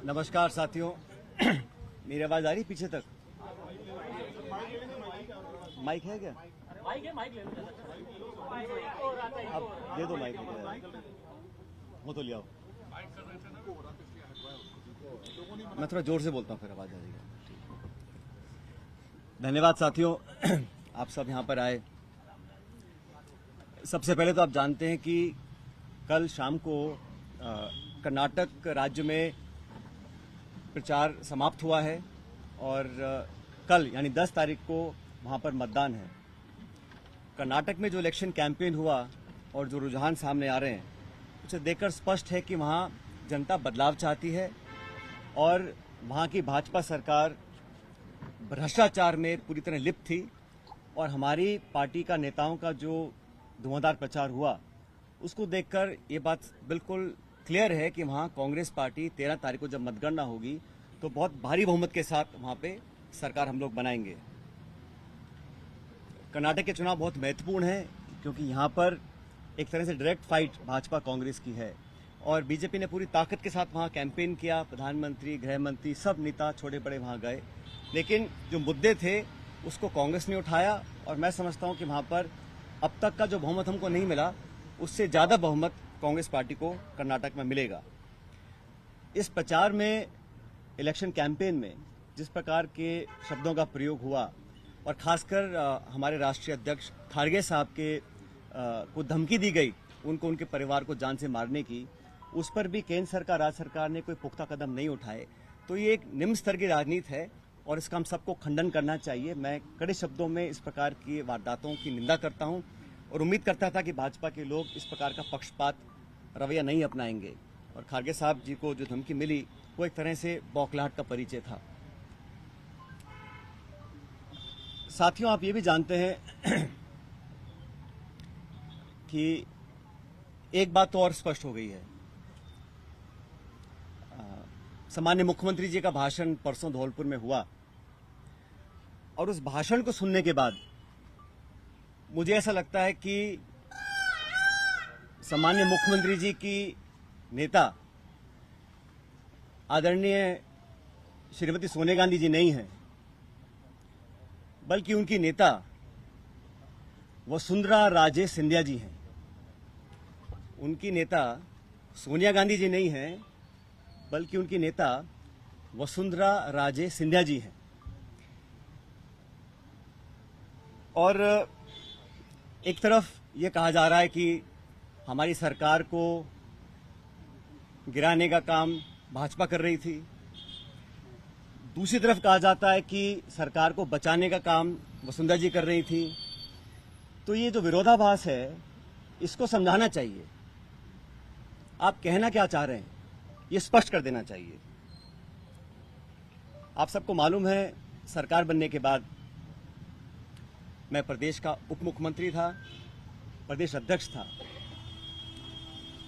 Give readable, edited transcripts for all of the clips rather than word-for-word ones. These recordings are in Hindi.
नमस्कार साथियों। मेरी आवाज आ रही पीछे तक? माइक है क्या? माइक ले लो। अब दे दो माइक। वो तो ले आओ। मैं थोड़ा जोर से बोलता हूँ फिर आवाज आ जाएगी। धन्यवाद साथियों, आप सब यहाँ पर आए। सबसे पहले तो आप जानते हैं कि कल शाम को कर्नाटक राज्य में प्रचार समाप्त हुआ है और कल यानी 10 तारीख को वहां पर मतदान है। कर्नाटक में जो इलेक्शन कैंपेन हुआ और जो रुझान सामने आ रहे हैं उसे देखकर स्पष्ट है कि वहां जनता बदलाव चाहती है और वहां की भाजपा सरकार भ्रष्टाचार में पूरी तरह लिप्त थी और हमारी पार्टी का नेताओं का जो धुआंधार प्रचार हुआ उसको देखकर ये बात बिल्कुल क्लियर है कि वहां कांग्रेस पार्टी 13 तारीख को जब मतगणना होगी तो बहुत भारी बहुमत के साथ वहां पे सरकार हम लोग बनाएंगे। कर्नाटक के चुनाव बहुत महत्वपूर्ण है क्योंकि यहां पर एक तरह से डायरेक्ट फाइट भाजपा कांग्रेस की है और बीजेपी ने पूरी ताकत के साथ वहां कैंपेन किया। प्रधानमंत्री, गृह मंत्री, सब नेता छोटे बड़े वहां गए, लेकिन जो मुद्दे थे उसको कांग्रेस ने उठाया और मैं समझता हूं कि वहां पर अब तक का जो बहुमत हमको नहीं मिला उससे ज्यादा बहुमत कांग्रेस पार्टी को कर्नाटक में मिलेगा। इस प्रचार में, इलेक्शन कैंपेन में जिस प्रकार के शब्दों का प्रयोग हुआ और खासकर हमारे राष्ट्रीय अध्यक्ष खारगे साहब के को धमकी दी गई उनको, उनके परिवार को जान से मारने की, उस पर भी केंद्र सरकार, राज्य सरकार ने कोई पुख्ता कदम नहीं उठाए। तो ये एक निम्न स्तर की राजनीति है और इसका हम सबको खंडन करना चाहिए। मैं कड़े शब्दों में इस प्रकार की वारदातों की निंदा करता हूं और उम्मीद करता था कि भाजपा के लोग इस प्रकार का पक्षपात रवैया नहीं अपनाएंगे और खारगे साहब जी को जो धमकी मिली वो एक तरह से बौखलाहट का परिचय था। साथियों, आप ये भी जानते हैं कि एक बात तो और स्पष्ट हो गई है। सामान्य मुख्यमंत्री जी का भाषण परसों धौलपुर में हुआ और उस भाषण को सुनने के बाद मुझे ऐसा लगता है कि सामान्य मुख्यमंत्री जी की नेता आदरणीय श्रीमती सोनिया गांधी जी नहीं है, बल्कि उनकी नेता वसुंधरा राजे सिंधिया जी हैं। उनकी नेता सोनिया गांधी जी नहीं हैं, बल्कि उनकी नेता वसुंधरा राजे सिंधिया जी हैं। और एक तरफ ये कहा जा रहा है कि हमारी सरकार को गिराने का काम भाजपा कर रही थी, दूसरी तरफ कहा जाता है कि सरकार को बचाने का काम वसुंधरा जी कर रही थी। तो ये जो विरोधाभास है इसको समझाना चाहिए। आप कहना क्या चाह रहे हैं ये स्पष्ट कर देना चाहिए। आप सबको मालूम है, सरकार बनने के बाद मैं प्रदेश का उप मुख्यमंत्री था, प्रदेश अध्यक्ष था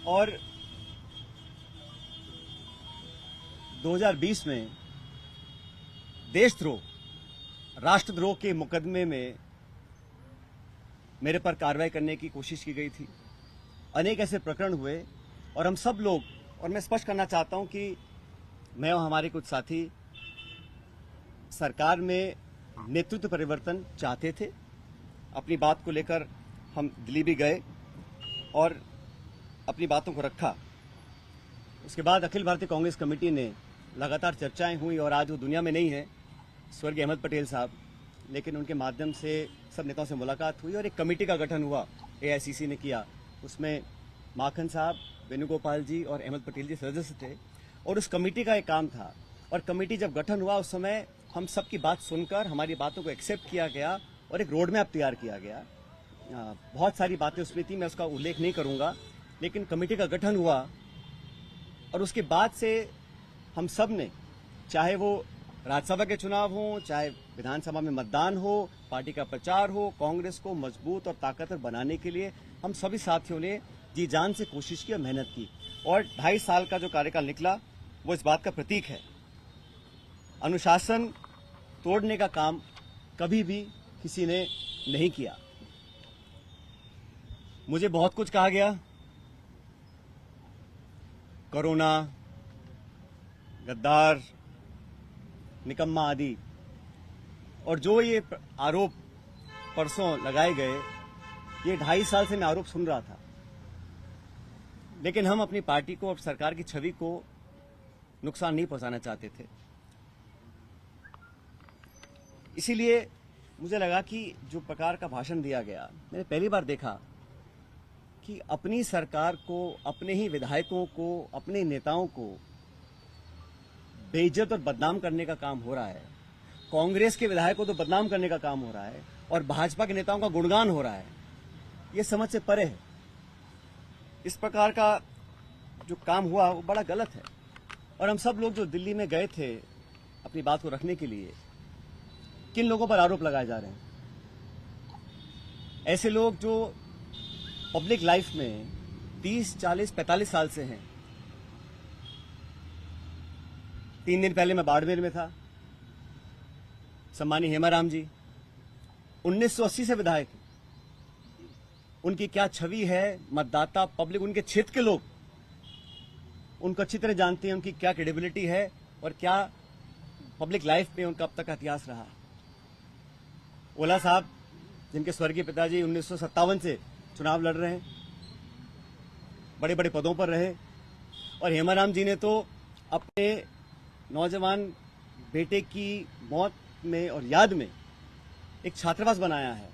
और 2020 में देशद्रोह, राष्ट्रद्रोह के मुकदमे में मेरे पर कार्रवाई करने की कोशिश की गई थी। अनेक ऐसे प्रकरण हुए और हम सब लोग, और मैं स्पष्ट करना चाहता हूं कि मैं और हमारे कुछ साथी सरकार में नेतृत्व परिवर्तन चाहते थे। अपनी बात को लेकर हम दिल्ली भी गए और अपनी बातों को रखा। उसके बाद अखिल भारतीय कांग्रेस कमेटी ने लगातार चर्चाएं हुई और आज वो दुनिया में नहीं है, स्वर्गीय अहमद पटेल साहब, लेकिन उनके माध्यम से सब नेताओं से मुलाकात हुई और एक कमेटी का गठन हुआ, एआईसीसी ने किया। उसमें माखन साहब, वेणुगोपाल जी और अहमद पटेल जी सदस्य थे और उस कमेटी का एक काम था। और कमेटी जब गठन हुआ उस समय हम सबकी बात सुनकर हमारी बातों को एक्सेप्ट किया गया और एक रोड मैप तैयार किया गया। बहुत सारी बातें उसमें थी, मैं उसका उल्लेख नहीं करूंगा, लेकिन कमेटी का गठन हुआ और उसके बाद से हम सब ने, चाहे वो राज्यसभा के चुनाव हो, चाहे विधानसभा में मतदान हो, पार्टी का प्रचार हो, कांग्रेस को मजबूत और ताकतवर बनाने के लिए हम सभी साथियों ने जी जान से कोशिश की और मेहनत की और 2.5 साल का जो कार्यकाल निकला वो इस बात का प्रतीक है। अनुशासन तोड़ने का काम कभी भी किसी ने नहीं किया। मुझे बहुत कुछ कहा गया, कोरोना, गद्दार, निकम्मा आदि, और जो ये आरोप परसों लगाए गए, ये 2.5 साल से मैं आरोप सुन रहा था, लेकिन हम अपनी पार्टी को और सरकार की छवि को नुकसान नहीं पहुंचाना चाहते थे। इसीलिए मुझे लगा कि जो प्रकार का भाषण दिया गया, मैंने पहली बार देखा कि अपनी सरकार को, अपने ही विधायकों को, अपने नेताओं को बेइज्जत और बदनाम करने का काम हो रहा है। कांग्रेस के विधायकों को तो बदनाम करने का काम हो रहा है और भाजपा के नेताओं का गुणगान हो रहा है। ये समझ से परे है। इस प्रकार का जो काम हुआ वो बड़ा गलत है। और हम सब लोग जो दिल्ली में गए थे अपनी बात को रखने के लिए, किन लोगों पर आरोप लगाए जा रहे हैं? ऐसे लोग जो पब्लिक लाइफ में 30, 40, 45 साल से हैं। 3 दिन पहले मैं बाड़मेर में था। सम्मानीय हेमाराम जी 1980 से विधायक हैं। उनकी क्या छवि है, मतदाता, पब्लिक, उनके क्षेत्र के लोग उनको अच्छी तरह जानते हैं, उनकी क्या क्रेडिबिलिटी है और क्या पब्लिक लाइफ में उनका अब तक का इतिहास रहा। ओला साहब, जिनके स्वर्गीय पिताजी 1957 से चुनाव लड़ रहे हैं, बड़े बड़े पदों पर रहे, और हेमाराम जी ने तो अपने नौजवान बेटे की मौत में और याद में एक छात्रावास बनाया है।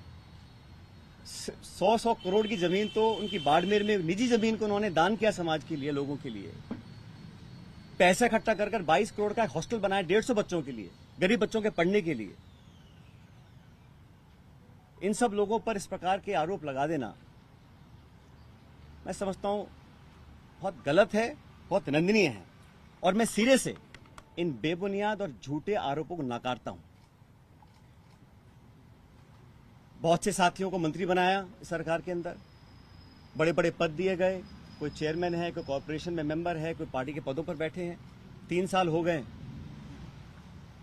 100 करोड़ की जमीन तो उनकी बाड़मेर में, निजी जमीन को उन्होंने दान किया समाज के लिए, लोगों के लिए। पैसा इकट्ठा कर 22 करोड़ का हॉस्टल बनाया 150 बच्चों के लिए, गरीब बच्चों के पढ़ने के लिए। इन सब लोगों पर इस प्रकार के आरोप लगा देना, मैं समझता हूं बहुत गलत है, बहुत निंदनीय है, और मैं सिरे से इन बेबुनियाद और झूठे आरोपों को नकारता हूं। बहुत से साथियों को मंत्री बनाया इस सरकार के अंदर, बड़े बड़े पद दिए गए, कोई चेयरमैन है, कोई कॉर्पोरेशन में मेंबर है, कोई पार्टी के पदों पर बैठे हैं। 3 साल हो गए।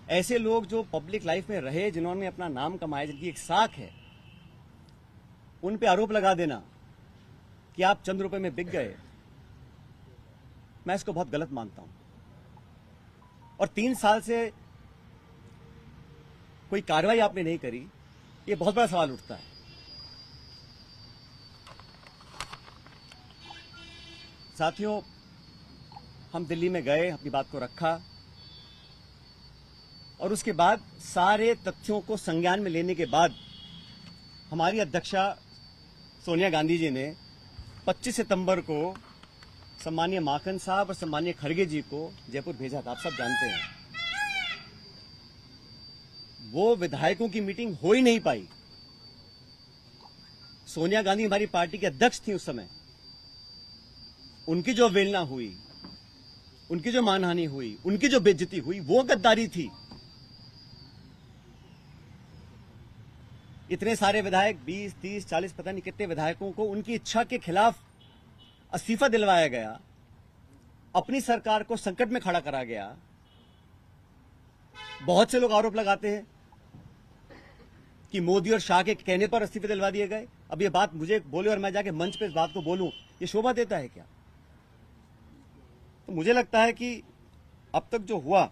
ऐसे लोग जो पब्लिक लाइफ में रहे, जिन्होंने अपना नाम कमाया, जिनकी एक साख है, उन पे आरोप लगा देना कि आप चंद रुपए में बिक गए, मैं इसको बहुत गलत मानता हूं। और 3 साल से कोई कार्रवाई आपने नहीं करी, ये बहुत बड़ा सवाल उठता है। साथियों, हम दिल्ली में गए, अपनी बात को रखा, और उसके बाद सारे तथ्यों को संज्ञान में लेने के बाद हमारी अध्यक्षा सोनिया गांधी जी ने 25 सितंबर को सम्मानीय माकन साहब और सम्मानीय खड़गे जी को जयपुर भेजा था। आप सब जानते हैं वो विधायकों की मीटिंग हो ही नहीं पाई। सोनिया गांधी हमारी पार्टी के अध्यक्ष थी उस समय। उनकी जो अवहेलना हुई, उनकी जो मानहानि हुई, उनकी जो बेइज्जती हुई, वो गद्दारी थी। इतने सारे विधायक, 20, 30, 40, पता नहीं कितने विधायकों को उनकी इच्छा के खिलाफ इस्तीफा दिलवाया गया, अपनी सरकार को संकट में खड़ा करा गया। बहुत से लोग आरोप लगाते हैं कि मोदी और शाह के कहने पर इस्तीफे दिलवा दिए गए। अब ये बात मुझे बोले और मैं जाके मंच पे इस बात को बोलूं, ये शोभा देता है क्या? तो मुझे लगता है कि अब तक जो हुआ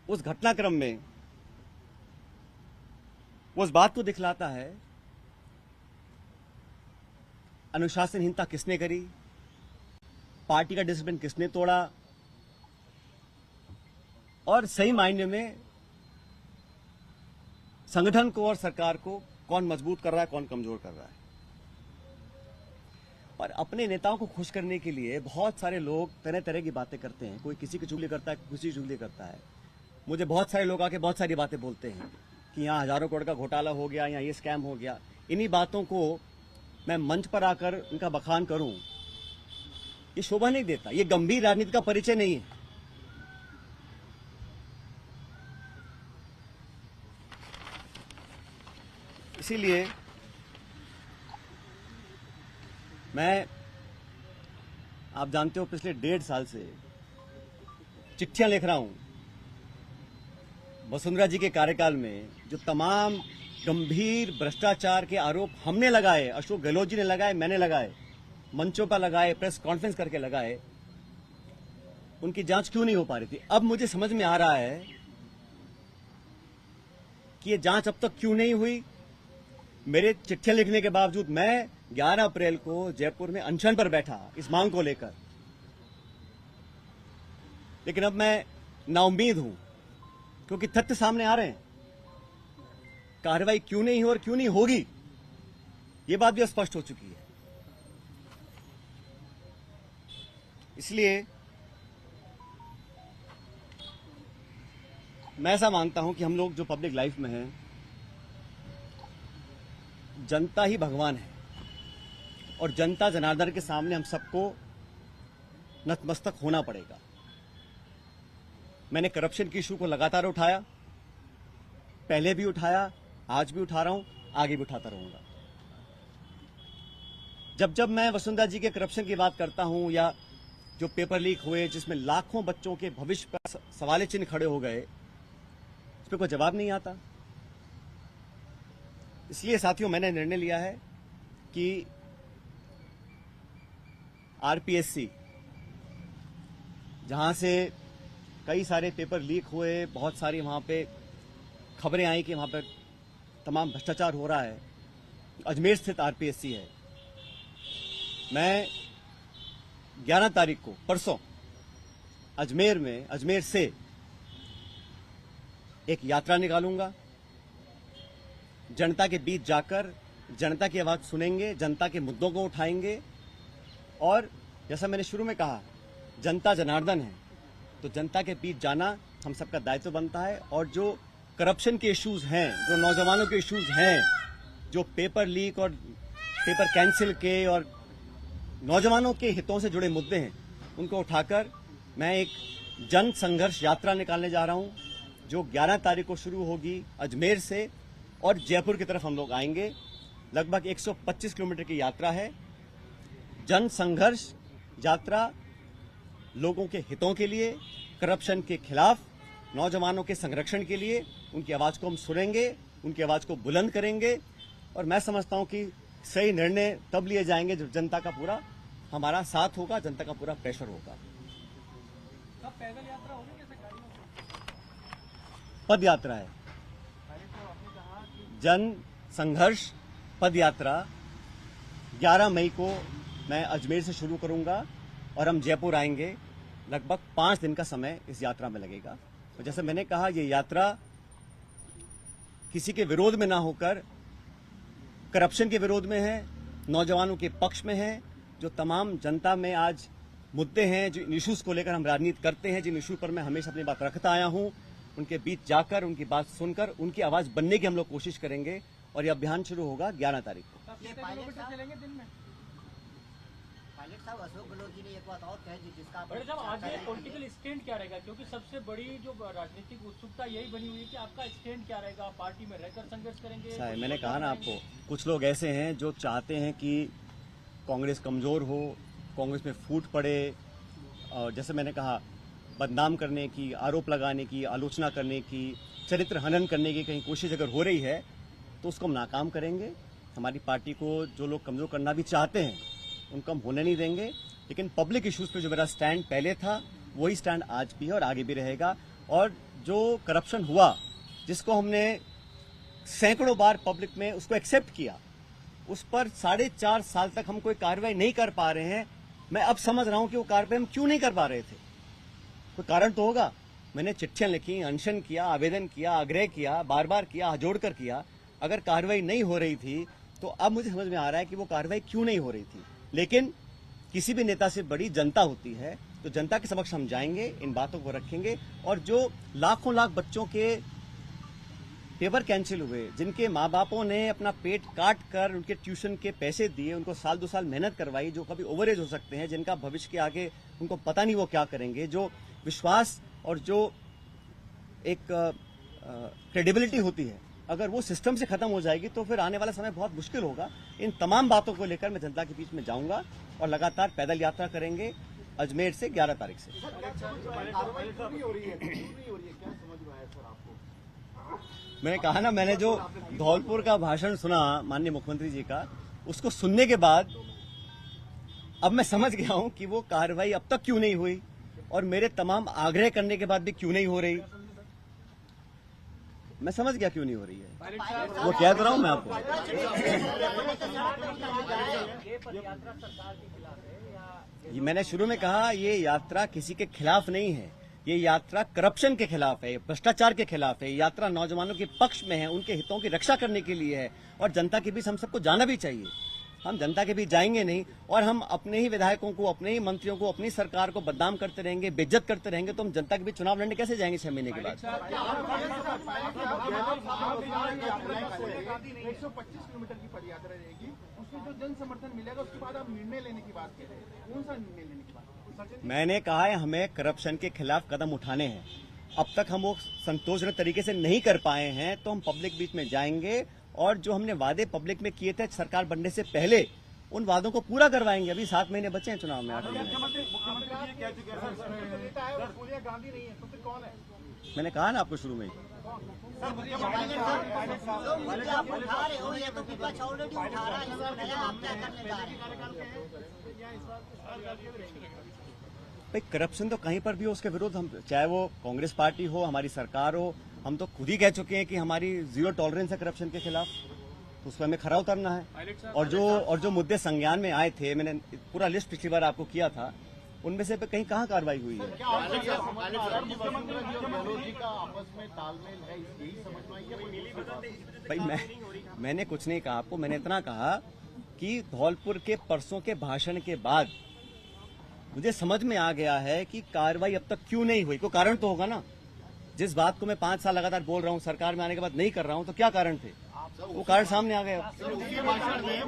उस घटनाक्रम में वो इस बात को दिखलाता है अनुशासनहीनता किसने करी, पार्टी का डिसिप्लिन किसने तोड़ा, और सही मायने में संगठन को और सरकार को कौन मजबूत कर रहा है, कौन कमजोर कर रहा है। और अपने नेताओं को खुश करने के लिए बहुत सारे लोग तरह तरह की बातें करते हैं। कोई किसी की चुगली करता है, किसी की चुगली करता है। मुझे बहुत सारे लोग आके बहुत सारी बातें बोलते हैं कि यहाँ हजारों करोड़ का घोटाला हो गया, यहाँ ये स्कैम हो गया। इन्हीं बातों को मैं मंच पर आकर उनका बखान करूं, ये शोभा नहीं देता, ये गंभीर राजनीति का परिचय नहीं है। इसीलिए मैं, आप जानते हो, पिछले 1.5 साल से चिट्ठियां लिख रहा हूं वसुंधरा जी के कार्यकाल में जो तमाम गंभीर भ्रष्टाचार के आरोप हमने लगाए, अशोक गहलोत जी ने लगाए, मैंने लगाए, मंचों पर लगाए, प्रेस कॉन्फ्रेंस करके लगाए, उनकी जांच क्यों नहीं हो पा रही थी। अब मुझे समझ में आ रहा है कि ये जांच अब तक क्यों नहीं हुई। मेरे चिट्ठियां लिखने के बावजूद मैं 11 अप्रैल को जयपुर में अनशन पर बैठा इस मांग को लेकर, लेकिन अब मैं नाउम्मीद हूं क्योंकि तथ्य सामने आ रहे हैं। कार्रवाई क्यों नहीं हो और क्यों नहीं होगी, ये बात भी स्पष्ट हो चुकी है। इसलिए मैं ऐसा मानता हूं कि हम लोग जो पब्लिक लाइफ में हैं, जनता ही भगवान है और जनता जनार्दन के सामने हम सबको नतमस्तक होना पड़ेगा। मैंने करप्शन की इशू को लगातार उठाया, पहले भी उठाया, आज भी उठा रहा हूं, आगे भी उठाता रहूंगा। जब जब मैं वसुंधरा जी के करप्शन की बात करता हूं या जो पेपर लीक हुए जिसमें लाखों बच्चों के भविष्य पर सवाल चिन्ह खड़े हो गए, उस पर कोई जवाब नहीं आता। इसलिए साथियों मैंने निर्णय लिया है कि आरपीएससी, जहां से कई सारे पेपर लीक हुए, बहुत सारी वहां पे खबरें आई कि वहां पर तमाम भ्रष्टाचार हो रहा है, अजमेर स्थित आरपीएससी है। मैं 11 तारीख को परसों अजमेर से एक यात्रा निकालूंगा। जनता के बीच जाकर जनता की आवाज सुनेंगे, जनता के मुद्दों को उठाएंगे और जैसा मैंने शुरू में कहा, जनता जनार्दन है तो जनता के बीच जाना हम सबका दायित्व बनता है। और जो करप्शन के इश्यूज हैं, जो नौजवानों के इश्यूज हैं, जो पेपर लीक और पेपर कैंसिल के और नौजवानों के हितों से जुड़े मुद्दे हैं, उनको उठाकर मैं एक जन संघर्ष यात्रा निकालने जा रहा हूं, जो 11 तारीख को शुरू होगी अजमेर से और जयपुर की तरफ हम लोग आएंगे। लगभग 125 किलोमीटर की यात्रा है। जन संघर्ष यात्रा लोगों के हितों के लिए, करप्शन के खिलाफ, नौजवानों के संरक्षण के लिए। उनकी आवाज को हम सुनेंगे, उनकी आवाज को बुलंद करेंगे और मैं समझता हूं कि सही निर्णय तब लिए जाएंगे जब जनता का पूरा हमारा साथ होगा, जनता का पूरा प्रेशर होगा। पैदल यात्रा होगी कैसे गाड़ियों से? पद यात्रा है, जन संघर्ष पद यात्रा 11 मई को मैं अजमेर से शुरू करूंगा और हम जयपुर आएंगे। लगभग 5 दिन का समय इस यात्रा में लगेगा। और जैसे मैंने कहा, ये यात्रा किसी के विरोध में ना होकर करप्शन के विरोध में है, नौजवानों के पक्ष में है। जो तमाम जनता में आज मुद्दे हैं, जो इश्यूज को लेकर हम राजनीति करते हैं, जिन इशू पर मैं हमेशा अपनी बात रखता आया हूं, उनके बीच जाकर, उनकी बात सुनकर, उनकी आवाज बनने की हम लोग कोशिश करेंगे। और ये अभियान शुरू होगा 11 तारीख को। चलेंगे दिन में? पायलट साहब, अशोक गहलोत जी ने एक बात और कही जिसका बड़े साहब, आगे पॉलिटिकल स्टैंड क्या रहेगा? क्योंकि सबसे बड़ी जो राजनीतिक उत्सुकता यही बनी हुई है कि आपका स्टैंड क्या रहेगा। पार्टी में रहकर संघर्ष करेंगे? साहब, मैंने कहा ना आपको, कुछ लोग ऐसे हैं जो चाहते हैं कि कांग्रेस कमजोर हो, कांग्रेस में फूट पड़े, और जैसे मैंने कहा, बदनाम करने की, आरोप लगाने की, आलोचना करने की, चरित्र हनन करने की कहीं कोशिश अगर हो रही है तो उसको हम नाकाम करेंगे। हमारी पार्टी को जो लोग कमजोर करना भी चाहते हैं उनको हम होने नहीं देंगे। लेकिन पब्लिक इश्यूज पे जो मेरा स्टैंड पहले था वही स्टैंड आज भी है और आगे भी रहेगा। और जो करप्शन हुआ, जिसको हमने सैकड़ों बार पब्लिक में उसको एक्सेप्ट किया, उस पर 4.5 साल तक हम कोई कार्रवाई नहीं कर पा रहे हैं। मैं अब समझ रहा हूं कि वो कार्रवाई हम क्यों नहीं कर पा रहे थे। कोई कारण तो होगा। मैंने चिट्ठियां लिखी, अनशन किया, आवेदन किया, आग्रह किया, बार बार किया, हाथ जोड़कर किया। अगर कार्रवाई नहीं हो रही थी तो अब मुझे समझ में आ रहा है कि वो कार्रवाई क्यों नहीं हो रही थी। लेकिन किसी भी नेता से बड़ी जनता होती है, तो जनता के समक्ष हम जाएंगे, इन बातों को रखेंगे। और जो लाखों लाख बच्चों के पेपर कैंसिल हुए, जिनके माँ बापों ने अपना पेट काट कर उनके ट्यूशन के पैसे दिए, उनको साल 2 साल मेहनत करवाई, जो कभी ओवरेज हो सकते हैं, जिनका भविष्य के आगे उनको पता नहीं वो क्या करेंगे, जो विश्वास और जो एक क्रेडिबिलिटी होती है, अगर वो सिस्टम से खत्म हो जाएगी तो फिर आने वाला समय बहुत मुश्किल होगा। इन तमाम बातों को लेकर मैं जनता के बीच में जाऊंगा और लगातार पैदल यात्रा करेंगे अजमेर से 11 तारीख से। मैंने कहा ना, मैंने जो धौलपुर का भाषण सुना माननीय मुख्यमंत्री जी का, उसको सुनने के बाद अब मैं समझ गया हूं कि वो कार्रवाई अब तक क्यों नहीं हुई और मेरे तमाम आग्रह करने के बाद भी क्यों नहीं हो रही, मैं समझ गया क्यों नहीं हो रही है। वो कह तो रहा हूं मैं आपको। ये मैंने शुरू में कहा, ये यात्रा किसी के खिलाफ नहीं है, ये यात्रा करप्शन के खिलाफ है, भ्रष्टाचार के खिलाफ है। ये यात्रा नौजवानों के पक्ष में है, उनके हितों की रक्षा करने के लिए है और जनता के बीच हम सबको जाना भी चाहिए। हम जनता के बीच जाएंगे नहीं और हम अपने ही विधायकों को, अपने ही मंत्रियों को, अपनी सरकार को बदनाम करते रहेंगे, बेइज्जत करते रहेंगे, तो हम जनता के बीच चुनाव लड़ने कैसे जाएंगे 6 महीने के बाद। 125 किलोमीटर की पदयात्रा रहेगी, उसमें जो जन समर्थन मिलेगा उसके बाद आप निर्णय लेने की बात कर रहे हैं, कौन सा निर्णय लेने की बात? मैंने कहा है हमें करप्शन के खिलाफ कदम उठाने हैं। अब तक हम वो संतोषजनक तरीके से नहीं कर पाए हैं, तो हम पब्लिक बीच में जाएंगे और जो हमने वादे पब्लिक में किए थे सरकार बनने से पहले, उन वादों को पूरा करवाएंगे। अभी 7 महीने बचे हैं चुनाव में, 8 महीने। सोनिया गांधी नहीं है तो फिर कौन है? मैंने कहा ना आपको शुरू में ही। जो मुद्दे आप उठा रहे हो, ये तो विपक्ष ऑलरेडी उठा रहा है, इसमें नया आप क्या करने जा रहे हैं? भाई करप्शन तो कहीं पर भी हो, उसके विरुद्ध हम, चाहे वो कांग्रेस पार्टी हो, हमारी सरकार हो, हम तो खुद ही कह चुके हैं कि हमारी 0 टॉलरेंस है करप्शन के खिलाफ, तो उस पर हमें खरा उतरना है। और जो मुद्दे संज्ञान में आए थे, मैंने पूरा लिस्ट पिछली बार आपको किया था, उनमें से कहीं कहाँ कार्रवाई हुई है। भाई मैंने कुछ नहीं कहा आपको, मैंने इतना कहा कि धौलपुर के परसों के भाषण के बाद मुझे समझ में आ गया है कि कार्रवाई अब तक क्यों नहीं हुई। कोई कारण तो होगा ना। जिस बात को मैं 5 साल लगातार बोल रहा हूं, सरकार में आने के बाद नहीं कर रहा हूं, तो क्या कारण थे? वो कारण सामने आ गया। उसी भाषण में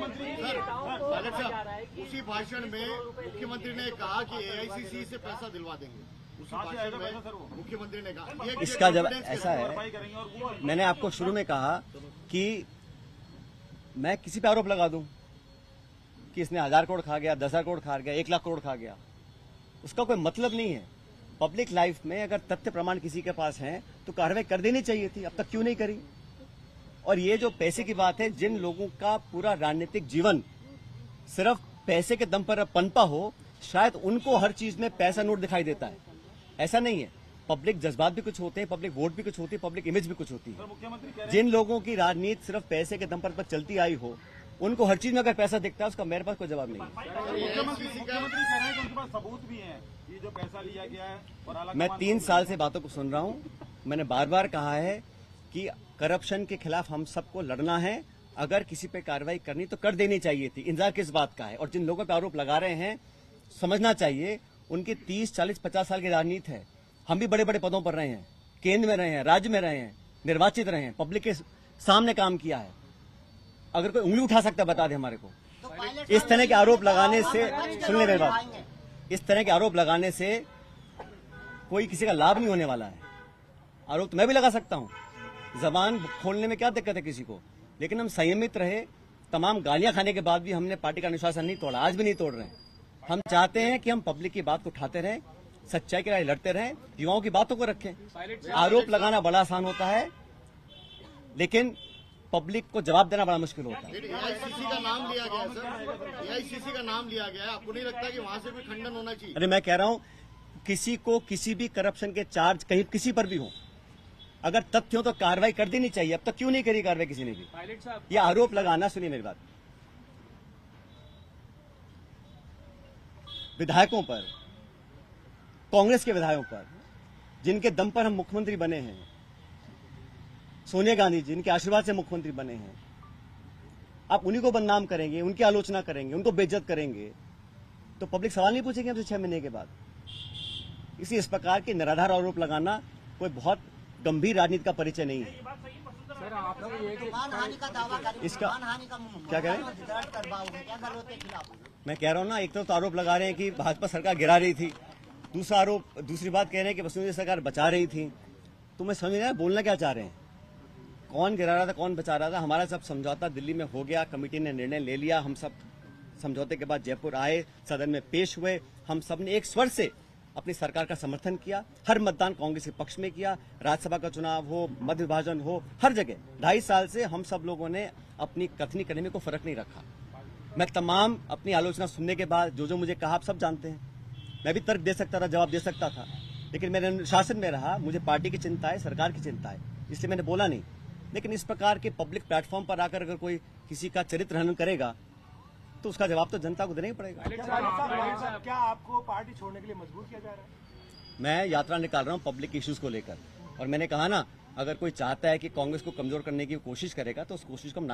मुख्यमंत्री ने कहा कि एआईसीसी से पैसा दिलवा देंगे। उसी भाषण में मुख्यमंत्री ने कहा। इसका जब ऐसा है, मैंने आपको शुरू में कहा कि मैं किसी पे आरोप लगा दूं कि इसने 1000 करोड़ खा गया, 10,000 करोड़ खा गया, 1 लाख करोड़ खा गया, उसका कोई मतलब नहीं है। पब्लिक लाइफ में अगर तथ्य प्रमाण किसी के पास हैं तो कार्रवाई कर देनी चाहिए थी, अब तक क्यों नहीं करी? और ये जो पैसे की बात है, जिन लोगों का पूरा राजनीतिक जीवन सिर्फ पैसे के दम पर पनपा हो, शायद उनको हर चीज में पैसा नोट दिखाई देता है। ऐसा नहीं है। पब्लिक जज्बात भी कुछ होते हैं, पब्लिक वोट भी कुछ होती है, पब्लिक इमेज भी कुछ होती है। जिन लोगों की राजनीति सिर्फ पैसे के दम पर चलती आई हो, उनको हर चीज में अगर पैसा दिखता है, उसका मेरे पास कोई जवाब नहीं है। मुख्यमंत्री कह रहे हैं कि उनके पास सबूत भी हैं कि जो पैसा लिया गया है। और मैं 3 साल से बातों को सुन रहा हूं। मैंने बार बार कहा है कि करप्शन के खिलाफ हम सबको लड़ना है। अगर किसी पे कार्रवाई करनी तो कर देनी चाहिए थी। इंतजार किस बात का है? और जिन लोगों पे आरोप लगा रहे हैं, समझना चाहिए उनकी 30, 40, 50 साल की राजनीति है। हम भी बड़े बड़े पदों पर रहे हैं, केंद्र में रहे हैं, राज्य में रहे हैं, निर्वाचित रहे हैं, पब्लिक के सामने काम किया है। अगर कोई उंगली उठा सकता है बता दे हमारे को। इस तरह के आरोप लगाने से, सुन ले मेरी बात, इस तरह के आरोप लगाने से कोई किसी का लाभ नहीं होने वाला है। आरोप तो मैं भी लगा सकता हूं, जबान खोलने में क्या दिक्कत है किसी को, लेकिन हम संयमित रहे। तमाम गालियां खाने के बाद भी हमने पार्टी का अनुशासन नहीं तोड़ा, आज भी नहीं तोड़ रहे हैं। हम चाहते हैं कि हम पब्लिक की बात को उठाते रहें, सच्चाई के लिए लड़ते रहें, युवाओं की बातों को रखें। आरोप लगाना बड़ा आसान होता है, लेकिन पब्लिक को जवाब देना बड़ा मुश्किल होता है। एआईसीसी का नाम लिया गया सर, एआईसीसी का नाम लिया गया है। आपको नहीं लगता कि वहां से भी खंडन होना चाहिए? अरे मैं कह रहा हूं, किसी को किसी भी करप्शन के चार्ज कहीं किसी पर भी हो, अगर तथ्य हो तो कार्रवाई कर देनी चाहिए। अब तक क्यों नहीं करी कार्रवाई किसी ने भी? ये आरोप लगाना, सुनिए मेरी बात, विधायकों पर, कांग्रेस के विधायकों पर, जिनके दम पर हम मुख्यमंत्री बने हैं, सोनिया गांधी जी जिनके आशीर्वाद से मुख्यमंत्री बने हैं, आप उन्हीं को बदनाम करेंगे, उनकी आलोचना करेंगे, उनको बेइज्जत करेंगे, तो पब्लिक सवाल नहीं पूछेगी हमसे 6 महीने के बाद। इस प्रकार के निराधार आरोप लगाना कोई बहुत गंभीर राजनीति का परिचय नहीं है। मानहानि का दावा करेंगे, इसका मानहानि का क्या कह रहे हैं? दर्ज करवाओगे क्या गलत के खिलाफ? मैं कह रहा हूं ना, एक तो आरोप लगा रहे हैं कि भाजपा सरकार गिरा रही थी, दूसरा आरोप, दूसरी बात कह रहे हैं कि वसुंधरा सरकार बचा रही थी। तो मैं समझ नहीं रहा बोलना क्या चाह रहे हैं, कौन गिरा रहा था, कौन बचा रहा था। हमारा सब समझौता दिल्ली में हो गया, कमेटी ने निर्णय ले लिया, हम सब समझौते के बाद जयपुर आए, सदन में पेश हुए, हम सब ने एक स्वर से अपनी सरकार का समर्थन किया। हर मतदान कांग्रेस के पक्ष में किया, राज्यसभा का चुनाव हो, मध्य विभाजन हो, हर जगह 2.5 साल से हम सब लोगों ने अपनी कथनी करने में कोई फर्क नहीं रखा। मैं तमाम अपनी आलोचना सुनने के बाद जो मुझे कहा आप सब जानते हैं, मैं भी तर्क दे सकता था, जवाब दे सकता था, लेकिन मैंने अनुशासन में रहा। मुझे पार्टी की चिंता है, सरकार की चिंता है, इसलिए मैंने बोला नहीं। लेकिन इस प्रकार के पब्लिक प्लेटफॉर्म पर आकर अगर कोई किसी का चरित्र हनन करेगा तो उसका जवाब तो जनता को देना ही पड़ेगा। क्या आपको पार्टी छोड़ने के लिए मजबूर किया जा रहा है? मैं यात्रा निकाल रहा हूं पब्लिक इश्यूज को लेकर, और मैंने कहा ना, अगर कोई चाहता है कि कांग्रेस को कमजोर करने की कोशिश करेगा तो उस कोशिश को हम